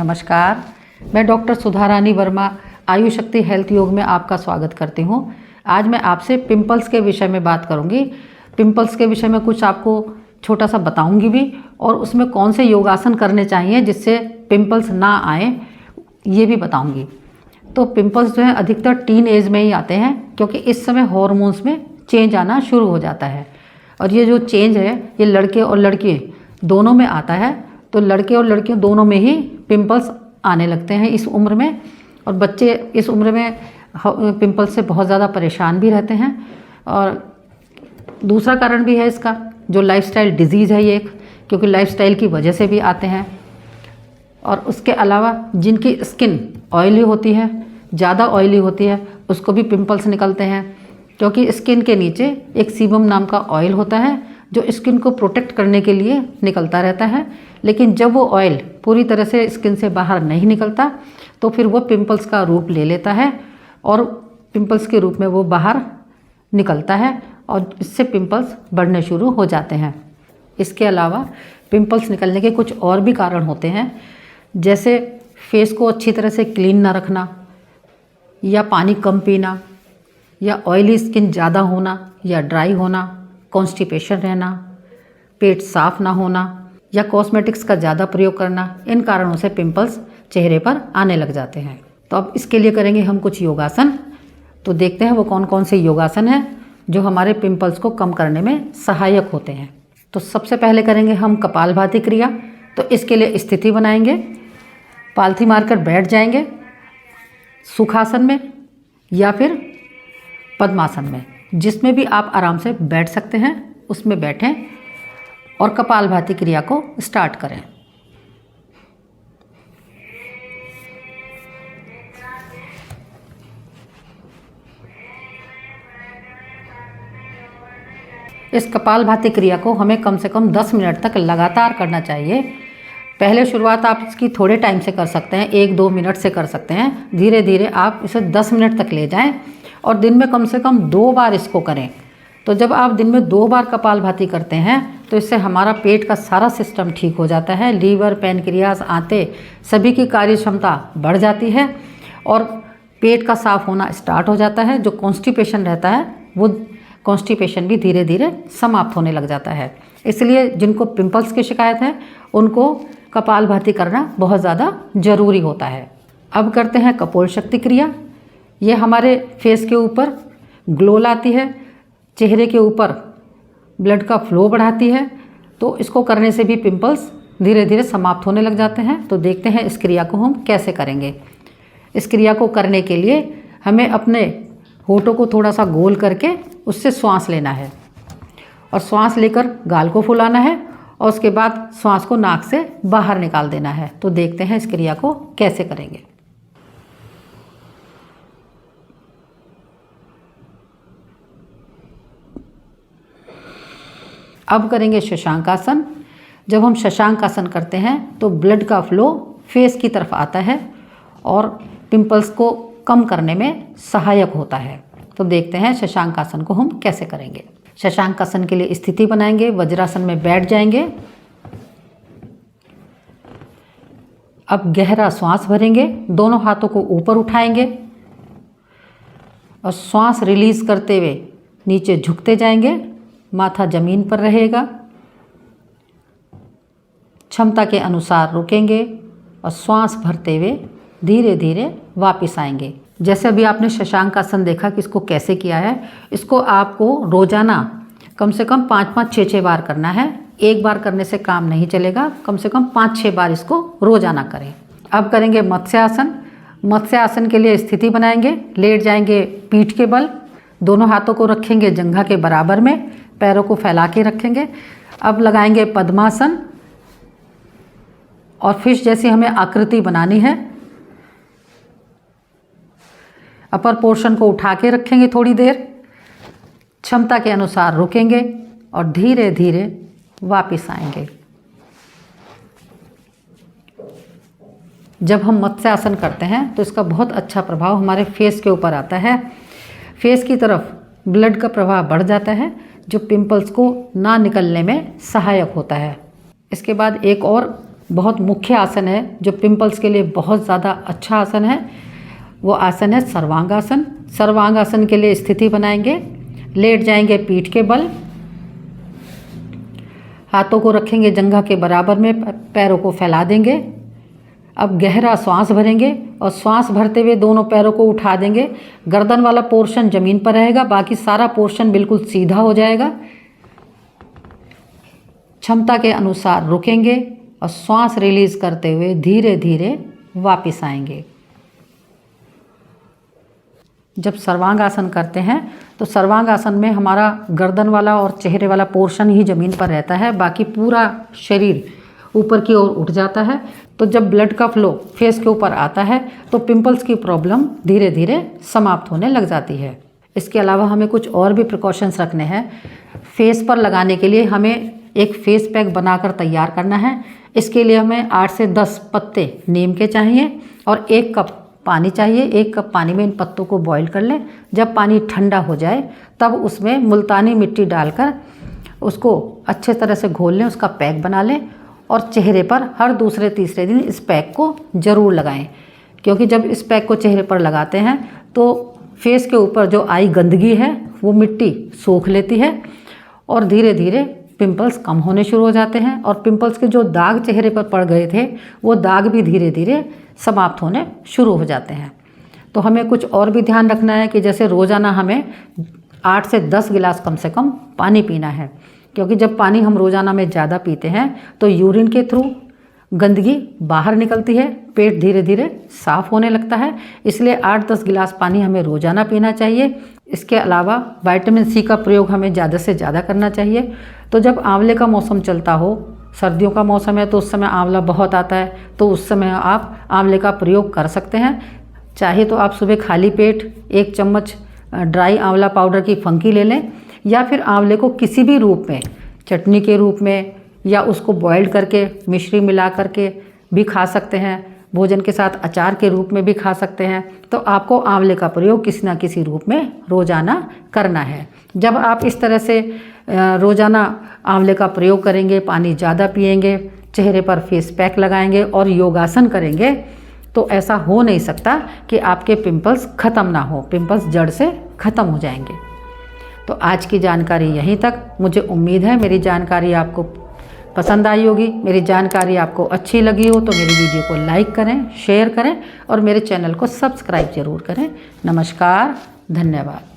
नमस्कार, मैं डॉक्टर सुधा रानी वर्मा आयुष शक्ति हेल्थ योग में आपका स्वागत करती हूँ। आज मैं आपसे पिंपल्स के विषय में बात करूँगी। पिंपल्स के विषय में कुछ आपको छोटा सा बताऊँगी भी, और उसमें कौन से योगासन करने चाहिए जिससे पिंपल्स ना आए ये भी बताऊँगी। तो पिंपल्स जो है अधिकतर टीन एज में ही आते हैं, क्योंकि इस समय हॉर्मोन्स में चेंज आना शुरू हो जाता है। और ये जो चेंज है ये लड़के और लड़की दोनों में आता है। तो लड़के और लड़कियों दोनों में ही पिंपल्स आने लगते हैं इस उम्र में, और बच्चे इस उम्र में पिंपल्स से बहुत ज़्यादा परेशान भी रहते हैं। और दूसरा कारण भी है इसका, जो लाइफस्टाइल डिजीज़ है ये एक, क्योंकि लाइफस्टाइल की वजह से भी आते हैं। और उसके अलावा जिनकी स्किन ऑयली होती है, ज़्यादा ऑयली होती है, उसको भी पिंपल्स निकलते हैं, क्योंकि स्किन के नीचे एक सीबम नाम का ऑयल होता है जो स्किन को प्रोटेक्ट करने के लिए निकलता रहता है। लेकिन जब वो ऑयल पूरी तरह से स्किन से बाहर नहीं निकलता तो फिर वो पिंपल्स का रूप ले लेता है, और पिंपल्स के रूप में वो बाहर निकलता है, और इससे पिंपल्स बढ़ने शुरू हो जाते हैं। इसके अलावा पिंपल्स निकलने के कुछ और भी कारण होते हैं, जैसे फेस को अच्छी तरह से क्लीन ना रखना, या पानी कम पीना, या ऑयली स्किन ज़्यादा होना या ड्राई होना, कॉन्स्टिपेशन रहना, पेट साफ ना होना, या कॉस्मेटिक्स का ज़्यादा प्रयोग करना। इन कारणों से पिंपल्स चेहरे पर आने लग जाते हैं। तो अब इसके लिए करेंगे हम कुछ योगासन। तो देखते हैं वो कौन कौन से योगासन हैं जो हमारे पिंपल्स को कम करने में सहायक होते हैं। तो सबसे पहले करेंगे हम कपालभाति क्रिया। तो इसके लिए स्थिति बनाएंगे, पालथी मारकर बैठ जाएंगे सुखासन में या फिर पद्मासन में, जिसमें भी आप आराम से बैठ सकते हैं उसमें बैठें और कपालभाति क्रिया को स्टार्ट करें। इस कपालभाति क्रिया को हमें कम से कम 10 मिनट तक लगातार करना चाहिए। पहले शुरुआत आप इसकी थोड़े टाइम से कर सकते हैं, 1-2 मिनट से कर सकते हैं। धीरे धीरे आप इसे 10 मिनट तक ले जाएं, और दिन में कम से कम 2 बार इसको करें। तो जब आप दिन में 2 बार कपालभाति करते हैं तो इससे हमारा पेट का सारा सिस्टम ठीक हो जाता है। लीवर, पैनक्रियाज, आंतें सभी की कार्य क्षमता बढ़ जाती है, और पेट का साफ होना स्टार्ट हो जाता है। जो कॉन्स्टिपेशन रहता है वो कॉन्स्टिपेशन भी धीरे धीरे समाप्त होने लग जाता है। इसलिए जिनको पिंपल्स की शिकायत है उनको कपालभाति करना बहुत ज़्यादा ज़रूरी होता है। अब करते हैं कपोल शक्ति क्रिया। ये हमारे फेस के ऊपर ग्लो लाती है, चेहरे के ऊपर ब्लड का फ्लो बढ़ाती है। तो इसको करने से भी पिंपल्स धीरे धीरे समाप्त होने लग जाते हैं। तो देखते हैं इस क्रिया को हम कैसे करेंगे। इस क्रिया को करने के लिए हमें अपने होठों को थोड़ा सा गोल करके उससे श्वास लेना है, और श्वास लेकर गाल को फुलाना है, और उसके बाद श्वास को नाक से बाहर निकाल देना है। तो देखते हैं इस क्रिया को कैसे करेंगे। अब करेंगे शशांकासन। जब हम शशांकासन करते हैं तो ब्लड का फ्लो फेस की तरफ आता है और पिंपल्स को कम करने में सहायक होता है। तो देखते हैं शशांकासन को हम कैसे करेंगे। शशांकासन के लिए स्थिति बनाएंगे, वज्रासन में बैठ जाएंगे। अब गहरा श्वास भरेंगे, दोनों हाथों को ऊपर उठाएंगे और श्वास रिलीज करते हुए नीचे झुकते जाएंगे। माथा जमीन पर रहेगा। क्षमता के अनुसार रुकेंगे और श्वास भरते हुए धीरे धीरे वापस आएंगे। जैसे अभी आपने शशांकासन देखा कि इसको कैसे किया है, इसको आपको रोजाना कम से कम 5-5, 6-6 बार करना है। एक बार करने से काम नहीं चलेगा, कम से कम 5-6 बार इसको रोजाना करें। अब करेंगे मत्स्यासन। मत्स्यासन के लिए स्थिति बनाएंगे, लेट जाएंगे पीठ के बल, दोनों हाथों को रखेंगे जंघा के बराबर में, पैरों को फैला के रखेंगे। अब लगाएंगे पद्मासन, और फिश जैसी हमें आकृति बनानी है। अपर पोर्शन को उठा के रखेंगे थोड़ी देर, क्षमता के अनुसार रुकेंगे और धीरे धीरे वापस आएंगे। जब हम मत्स्यासन करते हैं तो इसका बहुत अच्छा प्रभाव हमारे फेस के ऊपर आता है। फेस की तरफ ब्लड का प्रवाह बढ़ जाता है, जो पिंपल्स को ना निकलने में सहायक होता है। इसके बाद एक और बहुत मुख्य आसन है जो पिंपल्स के लिए बहुत ज़्यादा अच्छा आसन है, वो आसन है सर्वांगासन। सर्वांगासन के लिए स्थिति बनाएंगे, लेट जाएंगे पीठ के बल, हाथों को रखेंगे जंघा के बराबर में, पैरों को फैला देंगे। अब गहरा श्वास भरेंगे और श्वास भरते हुए दोनों पैरों को उठा देंगे। गर्दन वाला पोर्शन ज़मीन पर रहेगा, बाकी सारा पोर्शन बिल्कुल सीधा हो जाएगा। क्षमता के अनुसार रुकेंगे और श्वास रिलीज करते हुए धीरे धीरे वापस आएंगे। जब सर्वांगासन करते हैं तो सर्वांगासन में हमारा गर्दन वाला और चेहरे वाला पोर्शन ही ज़मीन पर रहता है, बाकी पूरा शरीर ऊपर की ओर उठ जाता है। तो जब ब्लड का फ्लो फेस के ऊपर आता है तो पिंपल्स की प्रॉब्लम धीरे धीरे समाप्त होने लग जाती है। इसके अलावा हमें कुछ और भी प्रिकॉशंस रखने हैं। फेस पर लगाने के लिए हमें एक फेस पैक बनाकर तैयार करना है। इसके लिए हमें 8 से 10 पत्ते नीम के चाहिए और 1 कप पानी चाहिए। 1 कप पानी में इन पत्तों को बॉईल कर लें। जब पानी ठंडा हो जाए तब उसमें मुल्तानी मिट्टी डालकर उसको अच्छे तरह से घोल लें, उसका पैक बना लें और चेहरे पर हर दूसरे तीसरे दिन इस पैक को ज़रूर लगाएं, क्योंकि जब इस पैक को चेहरे पर लगाते हैं तो फेस के ऊपर जो आई गंदगी है वो मिट्टी सोख लेती है और धीरे धीरे पिंपल्स कम होने शुरू हो जाते हैं और पिंपल्स के जो दाग चेहरे पर पड़ गए थे वो दाग भी धीरे धीरे समाप्त होने शुरू हो जाते हैं। तो हमें कुछ और भी ध्यान रखना है कि जैसे रोज़ाना हमें 8 से 10 गिलास कम से कम पानी पीना है, क्योंकि जब पानी हम रोज़ाना में ज़्यादा पीते हैं तो यूरिन के थ्रू गंदगी बाहर निकलती है, पेट धीरे धीरे साफ़ होने लगता है। इसलिए 8-10 गिलास पानी हमें रोज़ाना पीना चाहिए। इसके अलावा विटामिन सी का प्रयोग हमें ज़्यादा से ज़्यादा करना चाहिए। तो जब आंवले का मौसम चलता हो, सर्दियों का मौसम है तो उस समय आंवला बहुत आता है, तो उस समय आप आंवले का प्रयोग कर सकते हैं। चाहे तो आप सुबह खाली पेट 1 चम्मच ड्राई आंवला पाउडर की फंकी ले लें, या फिर आंवले को किसी भी रूप में, चटनी के रूप में या उसको बॉइल्ड करके मिश्री मिला करके भी खा सकते हैं, भोजन के साथ अचार के रूप में भी खा सकते हैं। तो आपको आंवले का प्रयोग किसी ना किसी रूप में रोज़ाना करना है। जब आप इस तरह से रोज़ाना आंवले का प्रयोग करेंगे, पानी ज़्यादा पिएंगे, चेहरे पर फेस पैक लगाएंगे और योगासन करेंगे तो ऐसा हो नहीं सकता कि आपके पिंपल्स ख़त्म ना हो, पिंपल्स जड़ से ख़त्म हो जाएंगे। तो आज की जानकारी यहीं तक। मुझे उम्मीद है मेरी जानकारी आपको पसंद आई होगी। मेरी जानकारी आपको अच्छी लगी हो तो मेरी वीडियो को लाइक करें, शेयर करें और मेरे चैनल को सब्सक्राइब ज़रूर करें। नमस्कार, धन्यवाद।